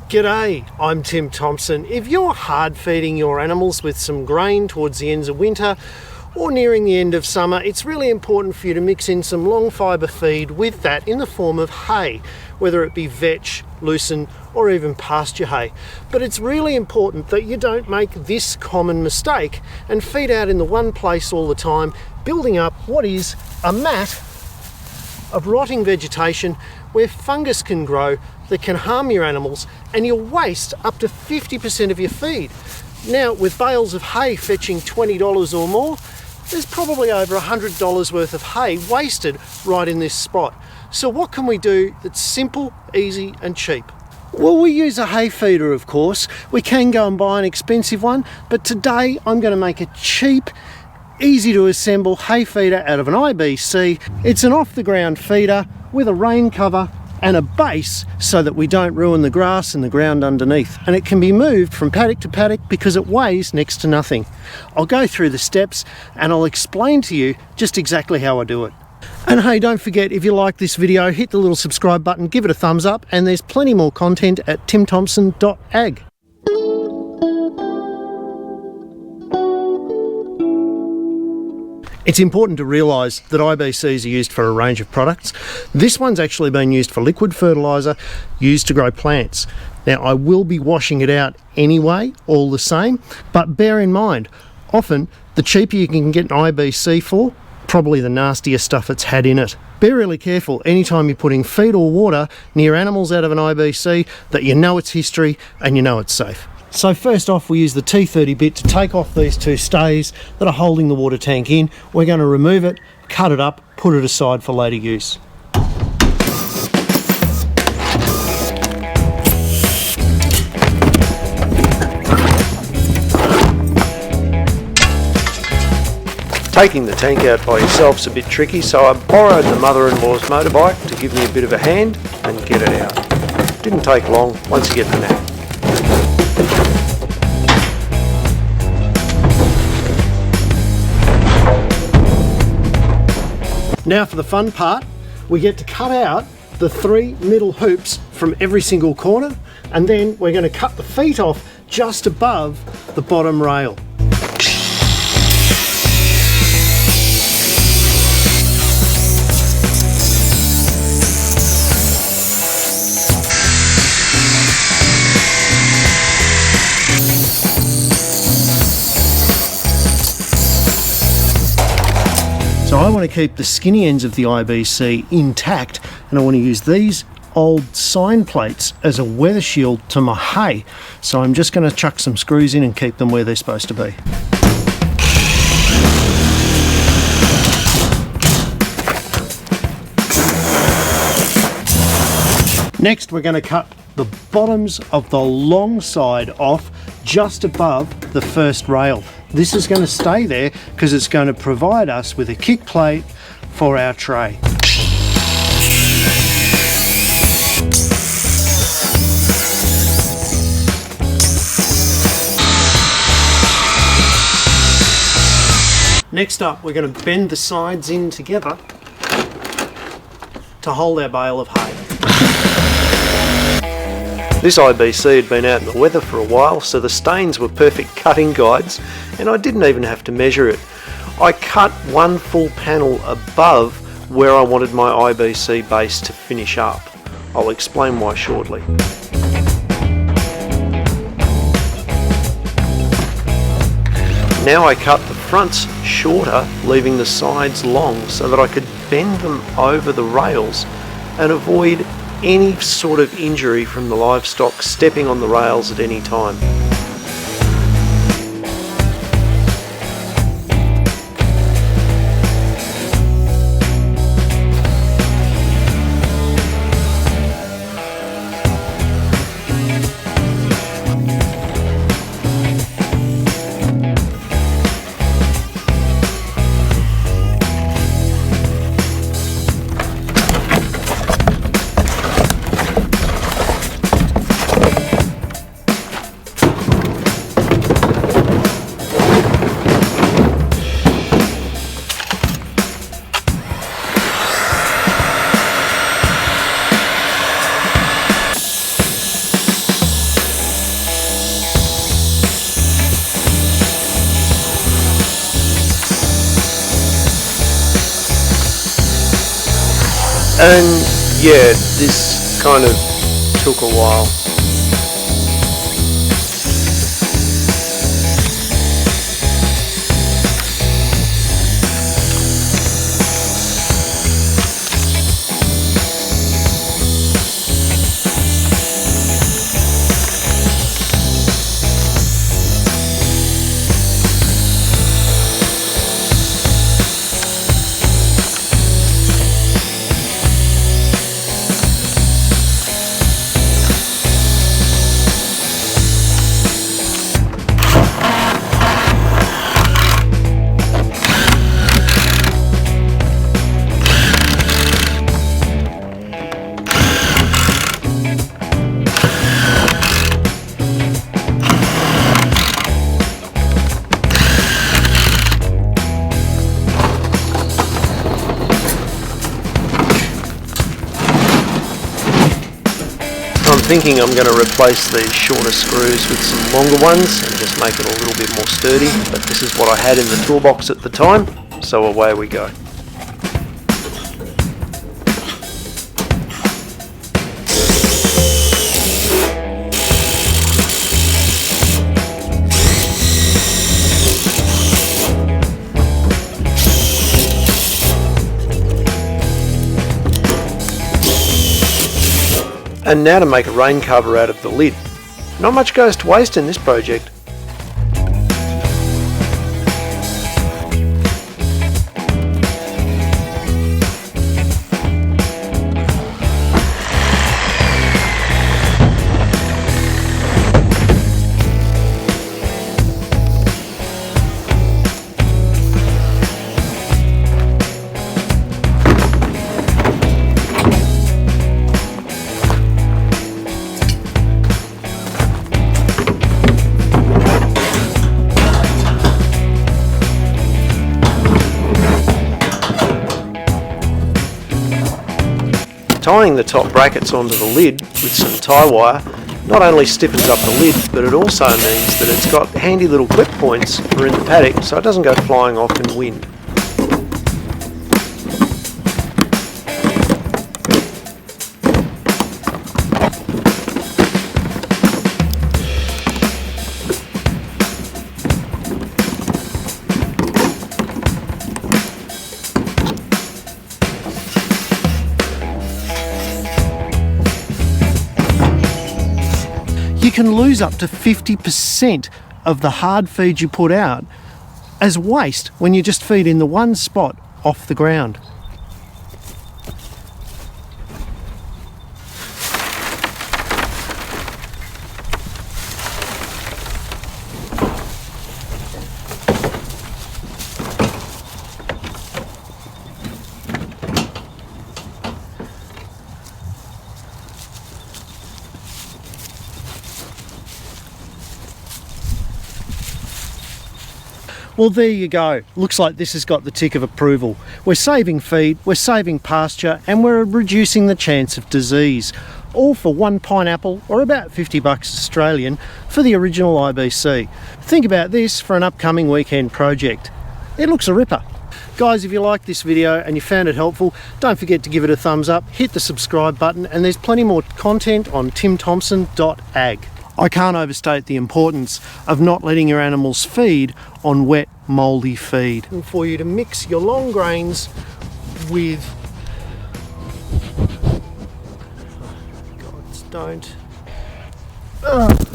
G'day, I'm Tim Thompson. If you're hard feeding your animals with some grain towards the ends of winter or nearing the end of summer, it's really important for you to mix in some long fibre feed with that in the form of hay, whether it be vetch, lucerne or even pasture hay. But it's really important that you don't make this common mistake and feed out in the one place all the time, building up what is a mat of rotting vegetation where fungus can grow that can harm your animals, and you'll waste up to 50% of your feed. Now, with bales of hay fetching $20 or more, there's probably over $100 worth of hay wasted right in this spot. So what can we do that's simple, easy and cheap? Well, we use a hay feeder, of course. We can go and buy an expensive one, but today I'm going to make a cheap, easy to assemble hay feeder out of an IBC. It's an off the ground feeder with a rain cover and a base so that we don't ruin the grass and the ground underneath. And it can be moved from paddock to paddock because it weighs next to nothing. I'll go through the steps and I'll explain to you just exactly how I do it. And hey, don't forget, if you like this video, hit the little subscribe button, give it a thumbs up, and there's plenty more content at timthompson.ag. It's important to realise that IBCs are used for a range of products. This one's actually been used for liquid fertiliser, used to grow plants. Now, I will be washing it out anyway, all the same, but bear in mind, often the cheaper you can get an IBC for, probably the nastier stuff it's had in it. Be really careful anytime you're putting feed or water near animals out of an IBC that you know its history and you know it's safe. So first off, we use the T30 bit to take off these two stays that are holding the water tank in. We're going to remove it, cut it up, put it aside for later use. Taking the tank out by yourself's a bit tricky, so I borrowed the mother-in-law's motorbike to give me a bit of a hand and get it out. Didn't take long once you get the knack. Now for the fun part, we get to cut out the 3 middle hoops from every single corner, and then we're going to cut the feet off just above the bottom rail. So I want to keep the skinny ends of the IBC intact, and I want to use these old sign plates as a weather shield to my hay. So I'm just going to chuck some screws in and keep them where they're supposed to be. Next, we're going to cut the bottoms of the long side off just above the first rail. This is going to stay there because it's going to provide us with a kick plate for our tray. Next up, we're going to bend the sides in together to hold our bale of hay. This IBC had been out in the weather for a while, so the stains were perfect cutting guides, and I didn't even have to measure it. I cut one full panel above where I wanted my IBC base to finish up. I'll explain why shortly. Now I cut the fronts shorter, leaving the sides long so that I could bend them over the rails and avoid any sort of injury from the livestock stepping on the rails at any time. And yeah, this kind of took a while. I'm thinking I'm going to replace these shorter screws with some longer ones and just make it a little bit more sturdy, but this is what I had in the toolbox at the time, so away we go. And now to make a rain cover out of the lid. Not much goes to waste in this project. Tying the top brackets onto the lid with some tie wire not only stiffens up the lid, but it also means that it's got handy little clip points for in the paddock so it doesn't go flying off in wind. You can lose up to 50% of the hard feed you put out as waste when you just feed in the one spot off the ground. Well, there you go. Looks like this has got the tick of approval. We're saving feed, we're saving pasture, and we're reducing the chance of disease. All for one pineapple, or about 50 bucks Australian, for the original IBC. Think about this for an upcoming weekend project. It looks a ripper. Guys, if you liked this video and you found it helpful, don't forget to give it a thumbs up, hit the subscribe button, and there's plenty more content on timthompson.ag. I can't overstate the importance of not letting your animals feed on wet, mouldy feed. And for you to mix your long grains with... God, don't...